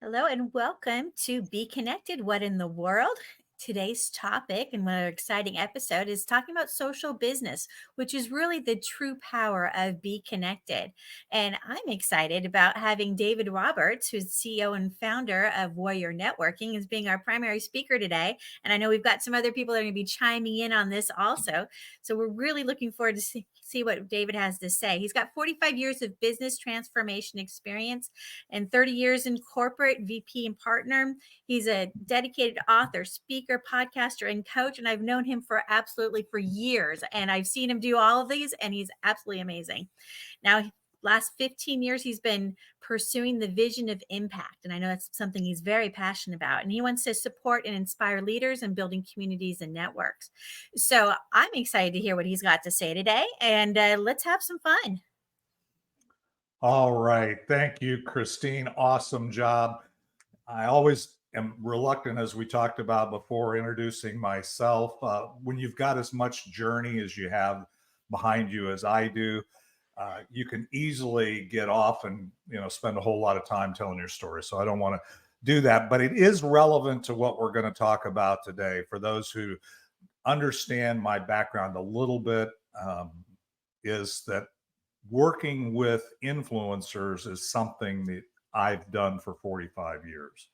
Hello and welcome to Be Connected. What in the world? Today's topic and what an exciting episode is talking about social business, which is really the true power of Be Connected. And I'm excited about having David Roberts, who's CEO and founder of Warrior Networking, as being our primary speaker today. And I know we've got some other people that are going to be chiming in on this also. So we're really looking forward to see what David has to say. He's got 45 years of business transformation experience and 30 years in corporate VP and partner. He's a dedicated author, speaker, podcaster, and coach. And I've known him for absolutely for years. And I've seen him do all of these, and he's absolutely amazing. Now, last 15 years, he's been pursuing the vision of impact. And I know that's something he's very passionate about. And he wants to support and inspire leaders and building communities and networks. So I'm excited to hear what he's got to say today. And let's have some fun. All right. Thank you, Christine. Awesome job. I always am reluctant, as we talked about before, introducing myself. When you've got as much journey as you have behind you as I do, you can easily get off and spend a whole lot of time telling your story. So I don't want to do that, but it is relevant to what we're going to talk about today. For those who understand my background a little bit, is that working with influencers is something that I've done for 45 years.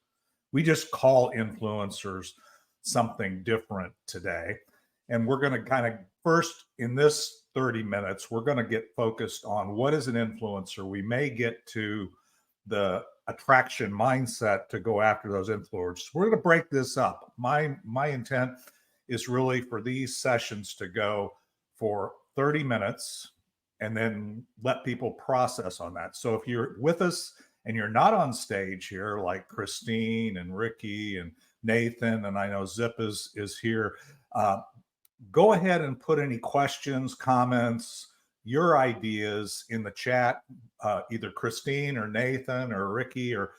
We just call influencers something different today. And we're going to kind of first, in this 30 minutes, we're going to get focused on what is an influencer. We may get to the attraction mindset to go after those influencers. We're going to break this up. My intent is really for these sessions to go for 30 minutes and then let people process on that. So if you're with us and you're not on stage here, like Christine and Ricky and Nathan, and I know Zip is here, go ahead and put any questions, comments, your ideas in the chat. Either Christine or Nathan or Ricky or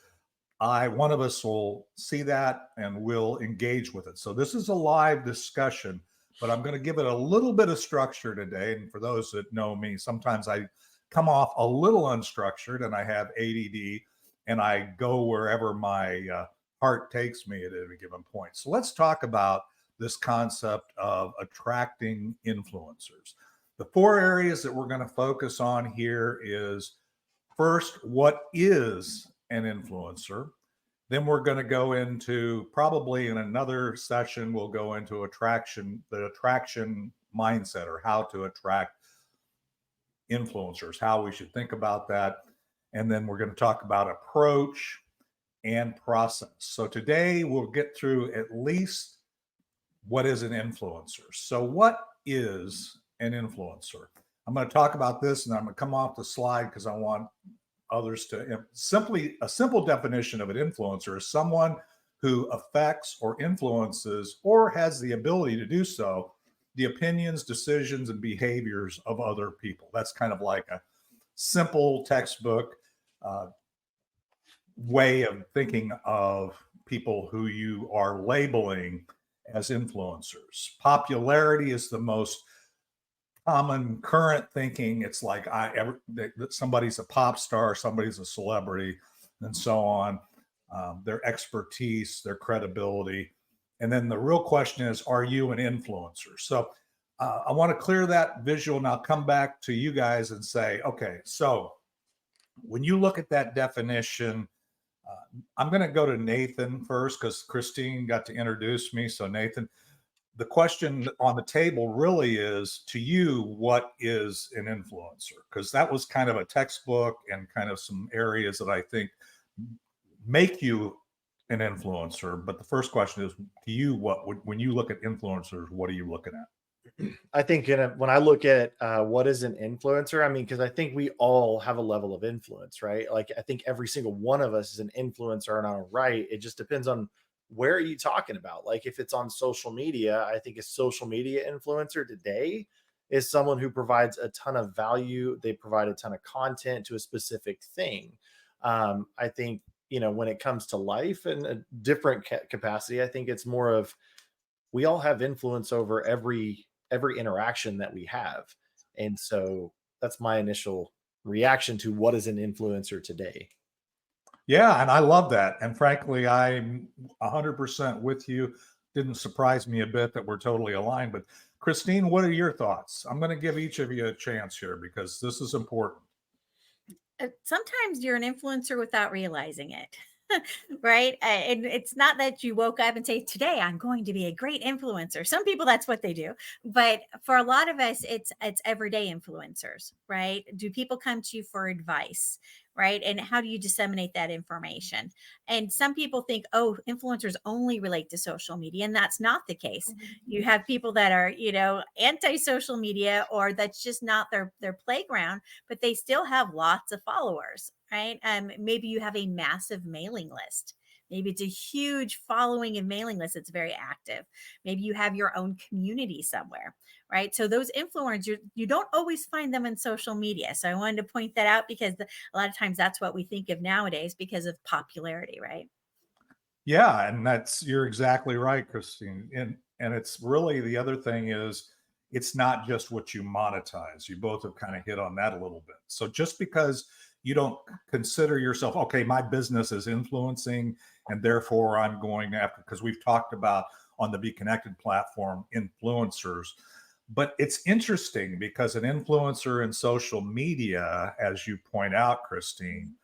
one of us will see that and we'll engage with it. So this is a live discussion, but I'm going to give it a little bit of structure today. And for those that know me, sometimes I come off a little unstructured and I have ADD and I go wherever my heart takes me at any given point. So let's talk about this concept of attracting influencers. The four areas that we're going to focus on here is first, what is an influencer? Then we're going to go into, probably in another session, we'll go into the attraction mindset, or how to attract influencers, how we should think about that. And then we're going to talk about approach and process. So today we'll get through at least what is an influencer. So what is an influencer? I'm going to talk about this and I'm going to come off the slide because I want others to a simple definition of an influencer is someone who affects or influences or has the ability to do so the opinions, decisions, and behaviors of other people. That's kind of like a simple textbook way of thinking of people who you are labeling as influencers. Popularity is the most common current thinking. It's like that somebody's a pop star, somebody's a celebrity, and so on. Their expertise, their credibility, and then the real question is, are you an influencer? So I want to clear that visual, and I'll come back to you guys and say, okay, so when you look at that definition, I'm going to go to Nathan first because Christine got to introduce me. So Nathan, the question on the table really is, to you, what is an influencer? Because that was kind of a textbook and kind of some areas that I think make you an influencer. But the first question is, to you, when you look at influencers, what are you looking at? I think when I look at what is an influencer, I mean, because I think we all have a level of influence, right? Like, I think every single one of us is an influencer in our right. It just depends on where are you talking about. Like, if it's on social media, I think a social media influencer today is someone who provides a ton of value. They provide a ton of content to a specific thing. I think, when it comes to life in a different capacity, I think it's more of, we all have influence over every interaction that we have. And so that's my initial reaction to what is an influencer today. Yeah, and I love that. And frankly, I'm 100% with you. Didn't surprise me a bit that we're totally aligned. But Christine, what are your thoughts? I'm going to give each of you a chance here because this is important. Sometimes you're an influencer without realizing it. Right? And it's not that you woke up and say, "Today I'm going to be a great influencer." Some people that's what they do, but for a lot of us it's everyday influencers, right? Do people come to you for advice, right? And how do you disseminate that information? And some people think, "Oh, influencers only relate to social media," and that's not the case. You have people that are, anti-social media, or that's just not their playground, but they still have lots of followers, right? Maybe you have a massive mailing list. Maybe it's a huge following and mailing list that's very active. Maybe you have your own community somewhere, right? So those influencers, you don't always find them in social media. So I wanted to point that out because a lot of times that's what we think of nowadays because of popularity, right? Yeah, and you're exactly right, Christine. And it's really the other thing is it's not just what you monetize. You both have kind of hit on that a little bit. So just because you don't consider yourself, okay, my business is influencing, and therefore I'm going after, because we've talked about on the BeeKonnected platform influencers. But it's interesting because an influencer in social media, as you point out, Christine,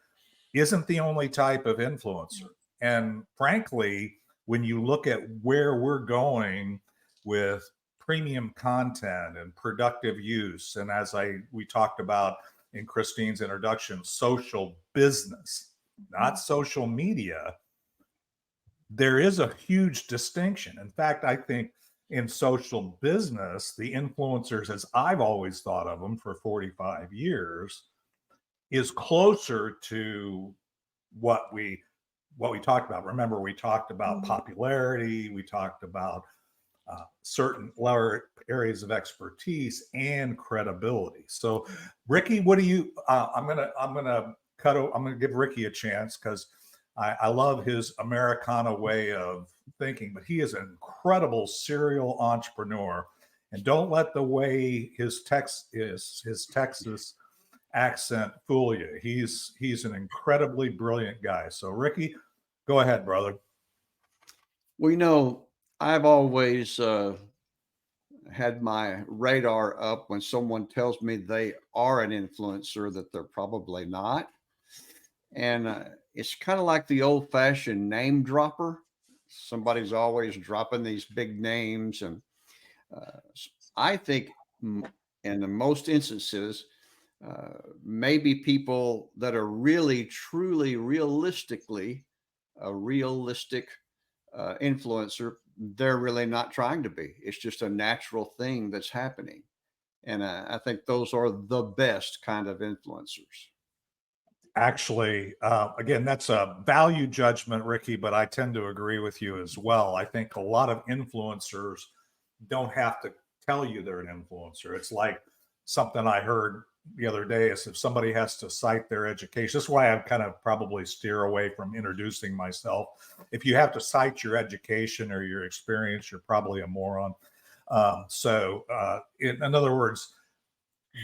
isn't the only type of influencer. And frankly, when you look at where we're going with premium content and productive use, and as we talked about in Christine's introduction, social business, not social media, there is a huge distinction. In fact, I think in social business, the influencers, as I've always thought of them for 45 years, is closer to what we talked about. Remember, we talked about popularity, we talked about certain lower areas of expertise and credibility. So, Rickey, what do you? I'm gonna give Rickey a chance because I love his Americana way of thinking, but he is an incredible serial entrepreneur. And don't let the way his Texas accent fool you. He's an incredibly brilliant guy. So Rickey, go ahead, brother. Well, I've always had my radar up when someone tells me they are an influencer that they're probably not. And it's kind of like the old fashioned name dropper. Somebody's always dropping these big names. And I think in the most instances, maybe people that are really, truly, realistically a realistic influencer, they're really not trying to be. It's just a natural thing that's happening. And I think those are the best kind of influencers. Actually, again, that's a value judgment, Rickey, but I tend to agree with you as well. I think a lot of influencers don't have to tell you they're an influencer. It's like something I heard the other day is if somebody has to cite their education, that's why I kind of probably steer away from introducing myself. If you have to cite your education or your experience, you're probably a moron. In other words,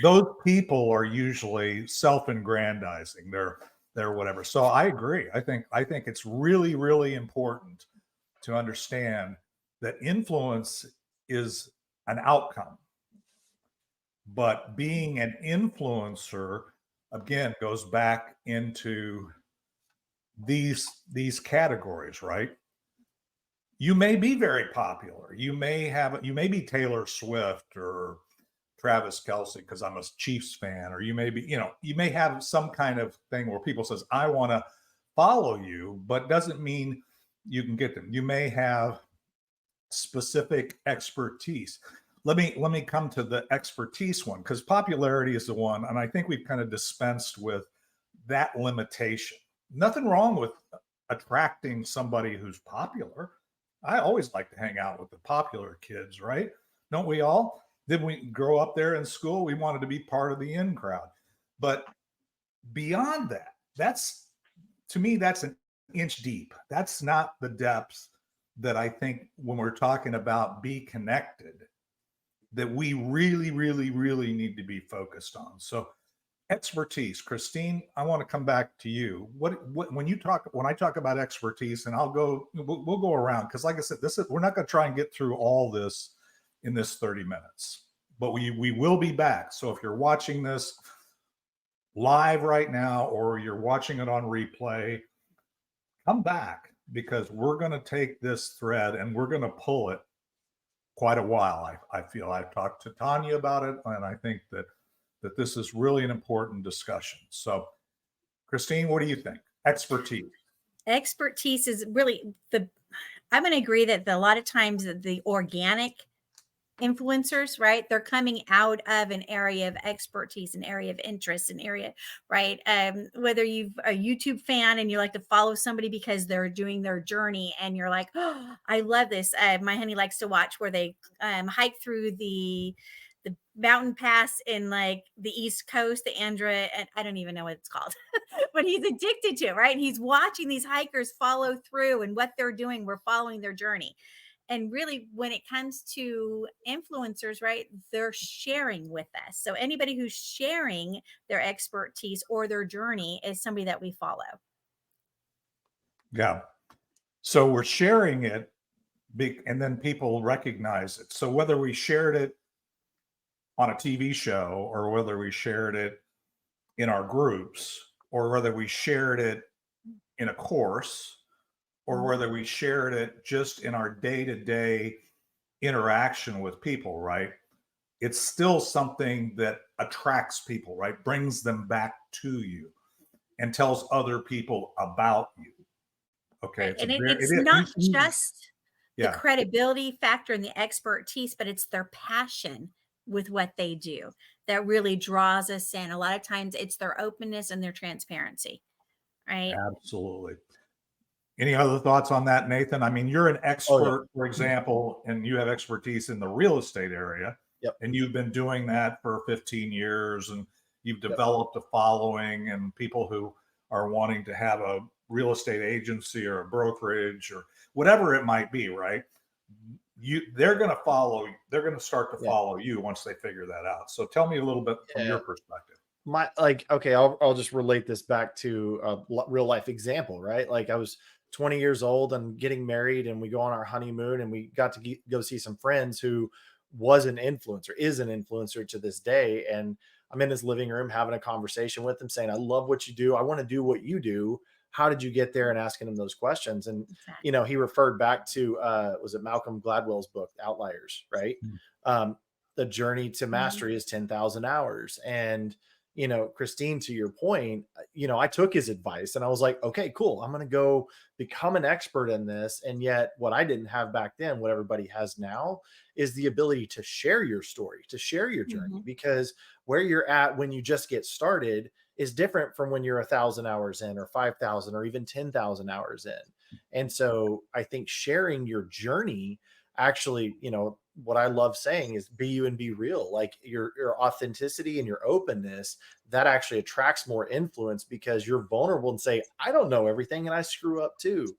those people are usually self-aggrandizing. They're whatever. So I agree. I think it's really, really important to understand that influence is an outcome. But being an influencer, again, goes back into these categories, right? You may be very popular. You may be Taylor Swift or Travis Kelsey because I'm a Chiefs fan, or you may be, you may have some kind of thing where people says, I want to follow you, but doesn't mean you can get them. You may have specific expertise. Let me come to the expertise one because popularity is the one, and I think we've kind of dispensed with that limitation. Nothing wrong with attracting somebody who's popular. I always like to hang out with the popular kids, right? Don't we all? Didn't we grow up there in school? We wanted to be part of the in crowd. But beyond that, that's to me, that's an inch deep. That's not the depth that I think when we're talking about BeeKonnected, that we really, really, really need to be focused on. So expertise. Christine, I want to come back to you. What when I talk about expertise, and we'll go around, because like I said, we're not going to try and get through all this in this 30 minutes, but we will be back. So if you're watching this live right now, or you're watching it on replay, come back, because we're going to take this thread and we're going to pull it quite a while. I feel I've talked to Tanya about it, and I think that this is really an important discussion. So, Christine, what do you think? Expertise. Expertise is really I'm going to agree that a lot of times the organic influencers, right, they're coming out of an area of expertise, an area of interest, an area, right, whether you're a YouTube fan and you like to follow somebody because they're doing their journey and you're like, oh, I love this. My honey likes to watch where they hike through the mountain pass in like the East Coast, the Andra, and I don't even know what it's called, but he's addicted to it, right? And he's watching these hikers follow through, and what they're doing, we're following their journey. And really, when it comes to influencers, right, they're sharing with us. So anybody who's sharing their expertise or their journey is somebody that we follow. Yeah. So we're sharing it, and then people recognize it. So whether we shared it on a TV show, or whether we shared it in our groups, or whether we shared it in a course, or whether we shared it just in our day-to-day interaction with people, right? It's still something that attracts people, right? Brings them back to you and tells other people about you. Okay. Right. And it's not just the yeah. credibility factor and the expertise, but it's their passion with what they do that really draws us in. A lot of times it's their openness and their transparency, right? Absolutely. Any other thoughts on that, Nathan? I mean, you're an expert, for example, and you have expertise in the real estate area. Yep. And you've been doing that for 15 years, and you've developed a following, and people who are wanting to have a real estate agency or a brokerage or whatever it might be, right? They're going to follow. They're going to start to follow you once they figure that out. So tell me a little bit from your perspective. I'll just relate this back to a real life example, right? Like I was 20 years old and getting married, and we go on our honeymoon, and we got to go see some friends who is an influencer to this day. And I'm in his living room having a conversation with him saying, I love what you do. I want to do what you do. How did you get there? And asking him those questions. And, he referred back to, was it Malcolm Gladwell's book, Outliers, right? The journey to mastery is 10,000 hours. And, Christine, to your point, I took his advice and I was like, okay, cool. I'm going to go become an expert in this. And yet what I didn't have back then, what everybody has now, is the ability to share your story, to share your journey, because where you're at when you just get started is different from when you're 1,000 hours in, or 5,000, or even 10,000 hours in. And so I think sharing your journey actually, what I love saying is be you and be real. Like your authenticity and your openness, that actually attracts more influence, because you're vulnerable and say, I don't know everything and I screw up too.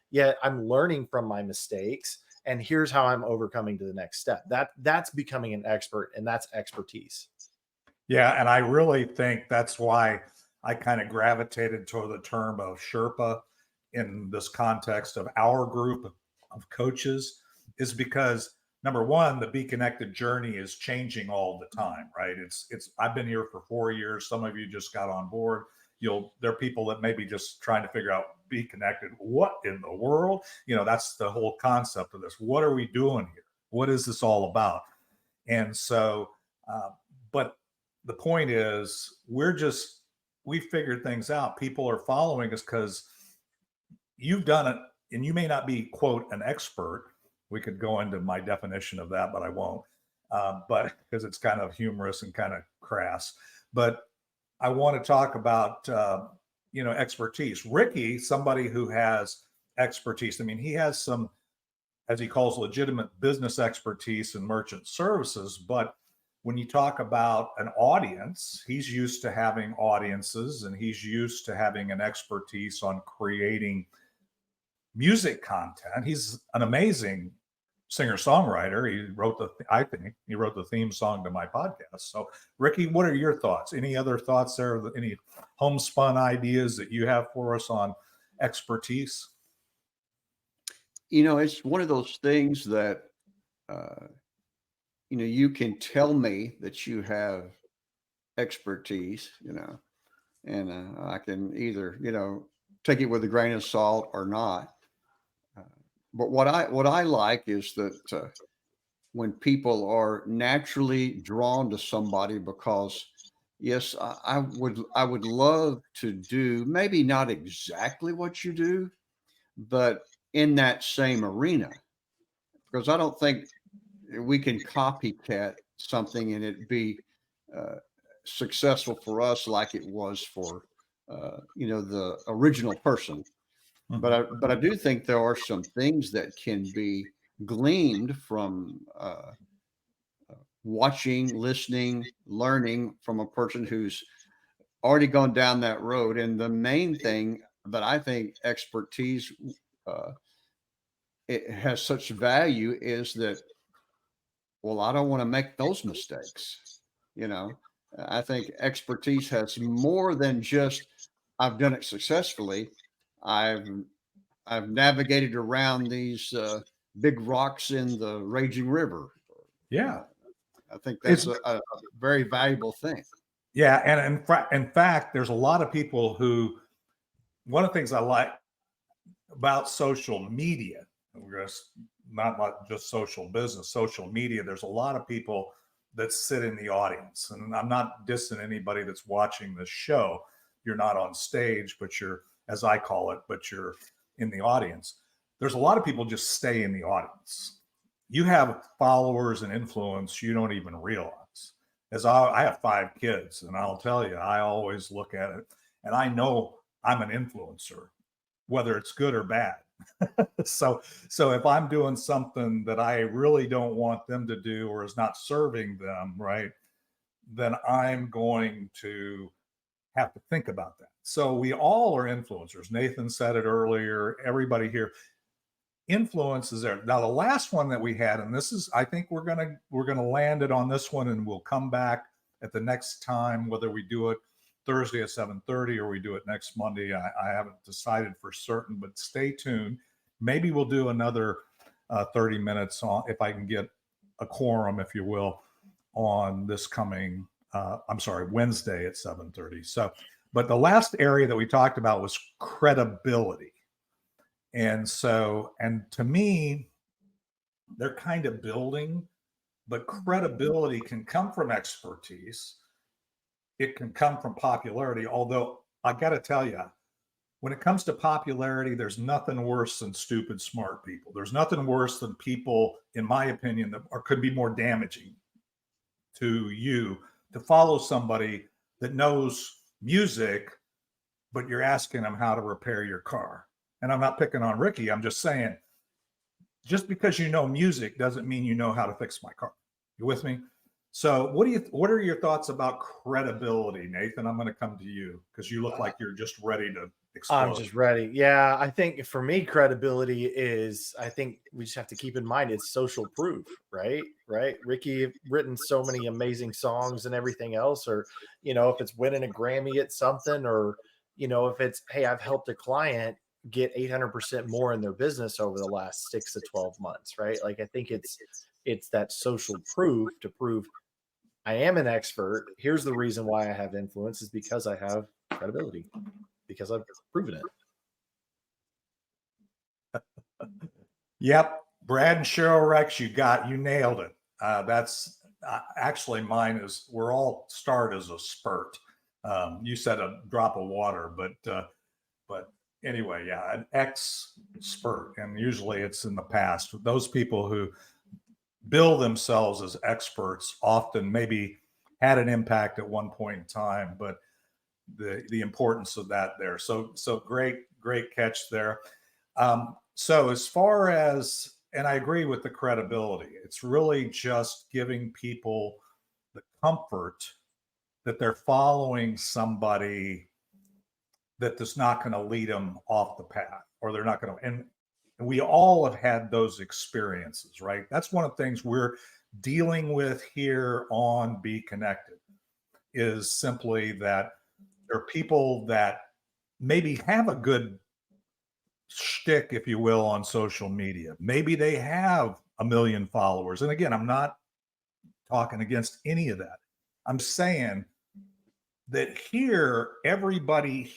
Yet I'm learning from my mistakes, and here's how I'm overcoming to the next step. That's becoming an expert, and that's expertise. Yeah. And I really think that's why I kind of gravitated toward the term of Sherpa in this context of our group of coaches, is because number one, the BeeKonnected journey is changing all the time, right? I've been here for 4 years. Some of you just got on board. There are people that may be just trying to figure out BeeKonnected. What in the world? That's the whole concept of this. What are we doing here? What is this all about? And so, but the point is, we figured things out. People are following us because you've done it, and you may not be, quote, an expert. We could go into my definition of that, but I won't, but because it's kind of humorous and kind of crass. But I want to talk about, expertise. Rickey, somebody who has expertise. I mean, he has some, as he calls, legitimate business expertise in merchant services. But when you talk about an audience, he's used to having audiences, and he's used to having an expertise on creating music content. He's an amazing singer-songwriter. I think he wrote the theme song to my podcast. So Rickey, what are your thoughts? Any other thoughts there? Any homespun ideas that you have for us on expertise? It's one of those things that, you can tell me that you have expertise, and I can either, take it with a grain of salt or not. Uh, but what I like is that when people are naturally drawn to somebody because, yes, I would love to do maybe not exactly what you do, but in that same arena, because I don't think we can copycat something and it be uh, successful for us like it was for the original person. But I do think there are some things that can be gleaned from watching, listening, learning from a person who's already gone down that road. And the main thing that I think expertise uh, it has such value is that, well, I don't want to make those mistakes. You know, I think expertise has more than just I've done it successfully. I've I've navigated around these big rocks in the raging river. Yeah. Uh, I think that's It's a very valuable thing. Yeah, and in fact, there's a lot of people who. One of the things I like about social media, we're going to not like just social business, social media. There's a lot of people that sit in the audience, and I'm not dissing anybody that's watching this show. You're not on stage, but you're, as I call it, but you're in the audience. There's a lot of people just stay in the audience. You have followers and influence you don't even realize. I have 5 kids, and I'll tell you, I always look at it, and I know I'm an influencer, whether it's good or bad. So if I'm doing something that I really don't want them to do or is not serving them, right, then I'm going to have to think about that. So we all are influencers. Nathan said it earlier. Everybody here, influence is there. Now the last one that we had, and this is, I think we're gonna land it on this one, and we'll come back at the next time, whether we do it Thursday at 7:30 or we do it next Monday. I haven't decided for certain, but stay tuned. Maybe we'll do another 30 minutes on, if I can get a quorum, if you will, on this coming, Wednesday at 7:30. So, but the last area that we talked about was credibility. And to me, they're kind of building, but credibility can come from expertise. It can come from popularity. Although I got to tell you, when it comes to popularity, there's nothing worse than stupid, smart people. There's nothing worse than people, in my opinion, that could be more damaging to you, to follow somebody that knows music, but you're asking them how to repair your car. And I'm not picking on Rickey. I'm just saying, just because you know music doesn't mean you know how to fix my car. You with me? So what are your thoughts about credibility, Nathan? I'm going to come to you because you look like you're just ready to explode. I'm just ready. Yeah, I think for me, credibility is, I think we just have to keep in mind it's social proof, right? Right. Rickey written so many amazing songs and everything else, or, if it's winning a Grammy at something, or, if it's, hey, I've helped a client get 800% more in their business over the last 6 to 12 months, right? Like, I think it's that social proof to prove I am an expert. Here's the reason why I have influence is because I have credibility, because I've proven it. Yep. Brad and Cheryl Rex, you nailed it. That's actually mine is, we're all start as a spurt. You said a drop of water, but anyway, yeah, an expert. And usually it's in the past. Those people who bill themselves as experts often maybe had an impact at one point in time, but the importance of that there. So great catch there. So as far as, and I agree with the credibility, it's really just giving people the comfort that they're following somebody that is not going to lead them off the path, or they're not going to. And And we all have had those experiences, right? That's one of the things we're dealing with here on BeeKonnected, is simply that there are people that maybe have a good shtick, if you will, on social media. Maybe they have 1 million followers. And again, I'm not talking against any of that. I'm saying that everybody,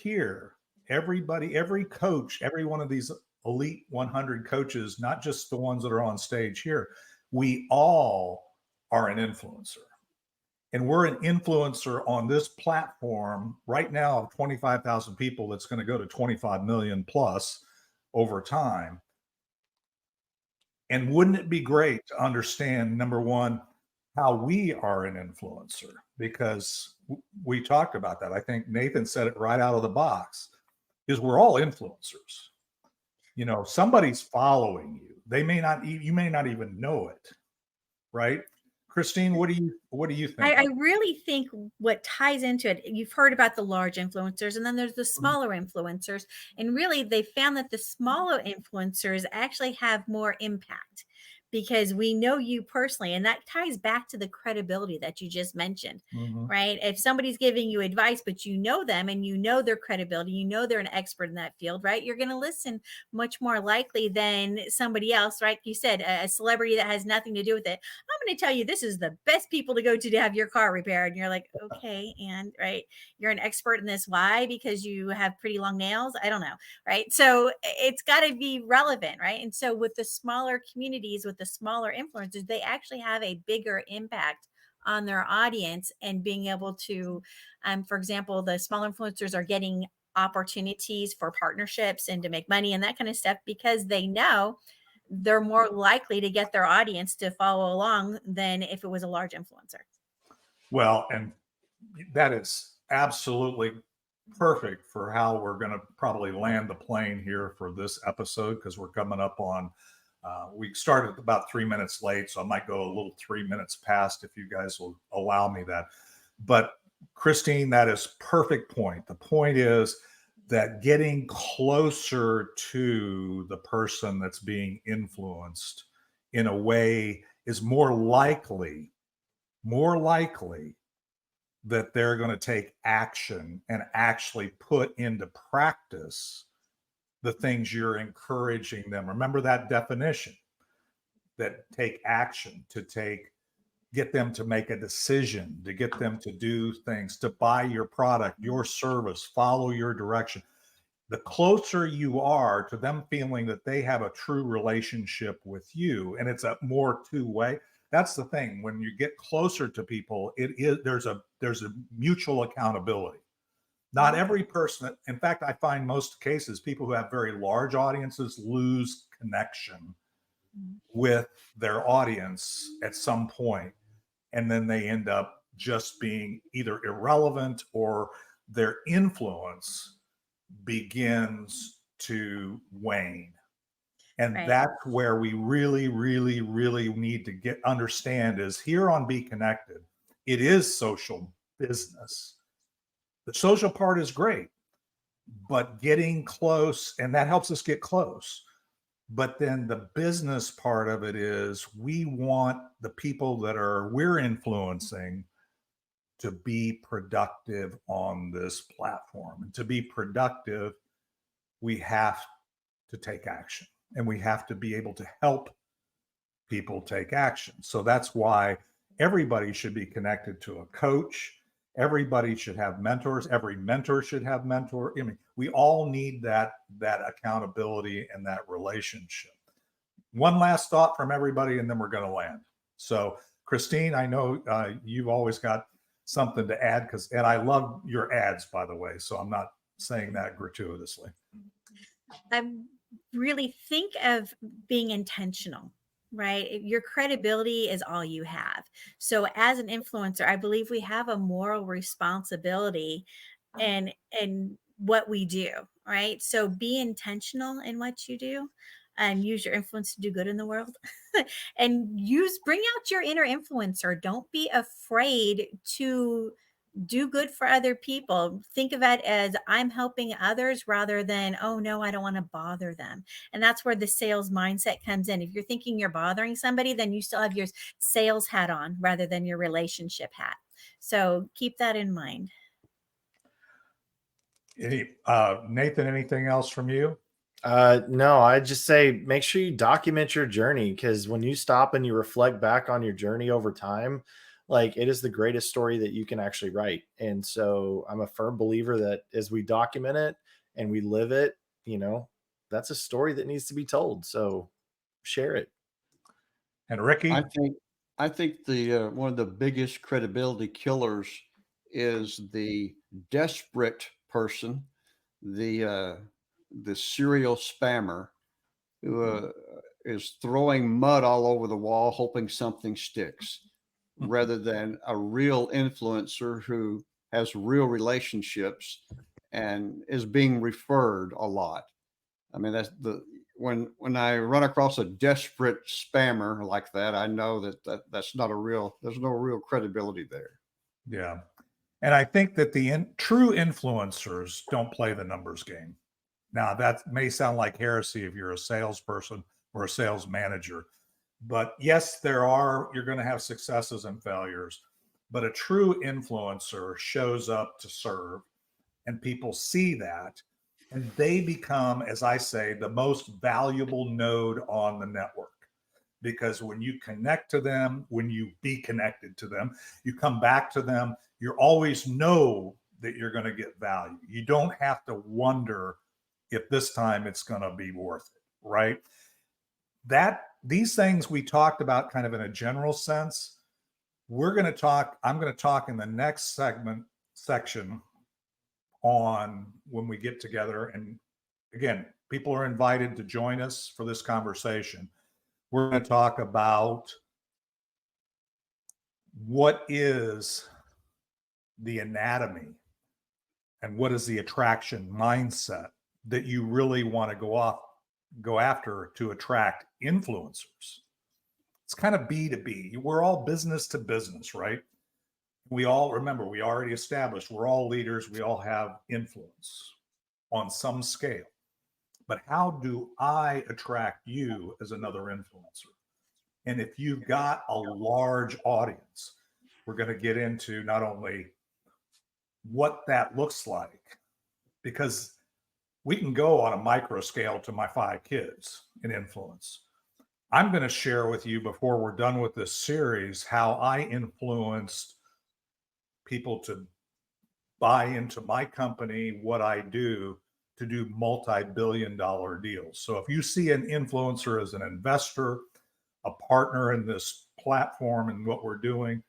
every coach, every one of these elite 100 coaches, not just the ones that are on stage here, we all are an influencer. And we're an influencer on this platform right now of 25,000 people that's going to go to 25 million plus over time. And wouldn't it be great to understand, number one, how we are an influencer? Because we talked about that. I think Nathan said it right out of the box, is we're all influencers. You know, somebody's following you. You may not even know it, right? Christine, what do you think? I really think what ties into it, you've heard about the large influencers, and then there's the smaller influencers. And really, they found that the smaller influencers actually have more impact because we know you personally. And that ties back to the credibility that you just mentioned, Mhm. right? If somebody's giving you advice, but you know them and you know their credibility, you know they're an expert in that field, right? You're going to listen much more likely than somebody else, right? You said a celebrity that has nothing to do with it. I'm going to tell you this is the best people to go to have your car repaired. And you're like, okay, and right, you're an expert in this. Why? Because you have pretty long nails. I don't know, right? So it's got to be relevant, right? And so with the smaller communities, with the smaller influencers, they actually have a bigger impact on their audience and being able to, for example, the small influencers are getting opportunities for partnerships and to make money and that kind of stuff because they know they're more likely to get their audience to follow along than if it was a large influencer. Well, and that is absolutely perfect for how we're going to probably land the plane here for this episode, because we're coming up on, we started about 3 minutes late, so I might go a little 3 minutes past if you guys will allow me that. But Christine, that is perfect point. The point is that getting closer to the person that's being influenced in a way is more likely that they're going to take action and actually put into practice the things you're encouraging them. Remember that definition, that take action, get them to make a decision, to get them to do things, to buy your product, your service, follow your direction. The closer you are to them feeling that they have a true relationship with you, and it's a more two-way. That's the thing. When you get closer to people, there's a mutual accountability. Not every person, in fact, I find most cases people who have very large audiences lose connection with their audience at some point, and then they end up just being either irrelevant or their influence begins to wane. And Right. that's where we really, really, really need to understand is here on BeeKonnected, it is social business. The social part is great, but getting close, and that helps us get close. But then the business part of it is we want the people that we're influencing to be productive on this platform. And to be productive, we have to take action, and we have to be able to help people take action. So that's why everybody should be connected to a coach. Everybody should have mentors. Every mentor should have mentor. I mean, we all need that accountability and that relationship. One last thought from everybody, and then we're going to land. So, Christine, I know you've always got something to add, and I love your ads, by the way. So I'm not saying that gratuitously. I really think of being intentional, right? Your credibility is all you have. So as an influencer, I believe we have a moral responsibility and what we do, right? So be intentional in what you do and use your influence to do good in the world. And bring out your inner influencer. Don't be afraid to do good for other people. Think of it as I'm helping others rather than, oh no, I don't want to bother them. And that's where the sales mindset comes in. If you're thinking you're bothering somebody, then you still have your sales hat on rather than your relationship hat. So keep that in mind. Nathan, anything else from you? No, I just say make sure you document your journey, because when you stop and you reflect back on your journey over time, like it is the greatest story that you can actually write. And so I'm a firm believer that as we document it and we live it, that's a story that needs to be told. So share it. And Rickey? I think the one of the biggest credibility killers is the desperate person, the the serial spammer who is throwing mud all over the wall, hoping something sticks, rather than a real influencer who has real relationships and is being referred a lot. I mean, that's the when I run across a desperate spammer like that, I know that's not a real. There's no real credibility there. Yeah. And I think that the true influencers don't play the numbers game. Now, that may sound like heresy if you're a salesperson or a sales manager. But yes, you're going to have successes and failures. But a true influencer shows up to serve, and people see that. And they become, as I say, the most valuable node on the network. Because when you connect to them, when you be connected to them, you come back to them, you always know that you're going to get value. You don't have to wonder if this time it's going to be worth it, right? These things we talked about kind of in a general sense. I'm going to talk in the next section on when we get together. And again, people are invited to join us for this conversation. We're going to talk about what is the anatomy and what is the attraction mindset that you really want to go after to attract influencers. It's kind of B2B. We're all business to business, right? We already established we're all leaders. We all have influence on some scale. But how do I attract you as another influencer? And if you've got a large audience, we're going to get into not only what that looks like, because we can go on a micro scale to my 5 kids in influence. I'm going to share with you before we're done with this series how I influenced people to buy into my company, what I do to do multi-billion-dollar deals. So if you see an influencer as an investor, a partner in this platform and what we're doing,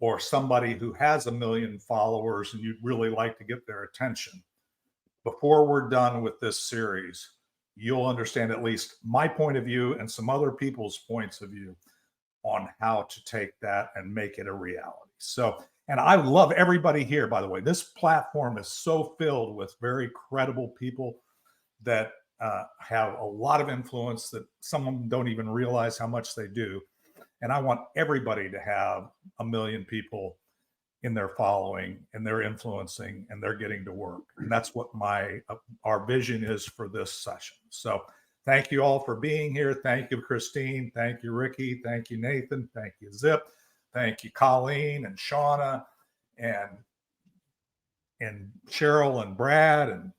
or somebody who has 1 million followers and you'd really like to get their attention, before we're done with this series, you'll understand at least my point of view and some other people's points of view on how to take that and make it a reality. So, and I love everybody here, by the way. This platform is so filled with very credible people that have a lot of influence that some of them don't even realize how much they do. And I want everybody to have 1 million people in their following, and they're influencing, and they're getting to work. And that's what our vision is for this session. So thank you all for being here. Thank you, Christine. Thank you, Rickey. Thank you, Nathan. Thank you, Zip. Thank you, Colleen and Shauna and Cheryl and Brad and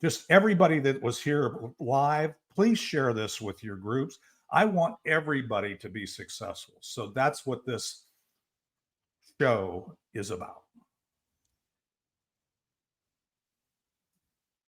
just everybody that was here live. Please share this with your groups. I want everybody to be successful. So that's what this show is about.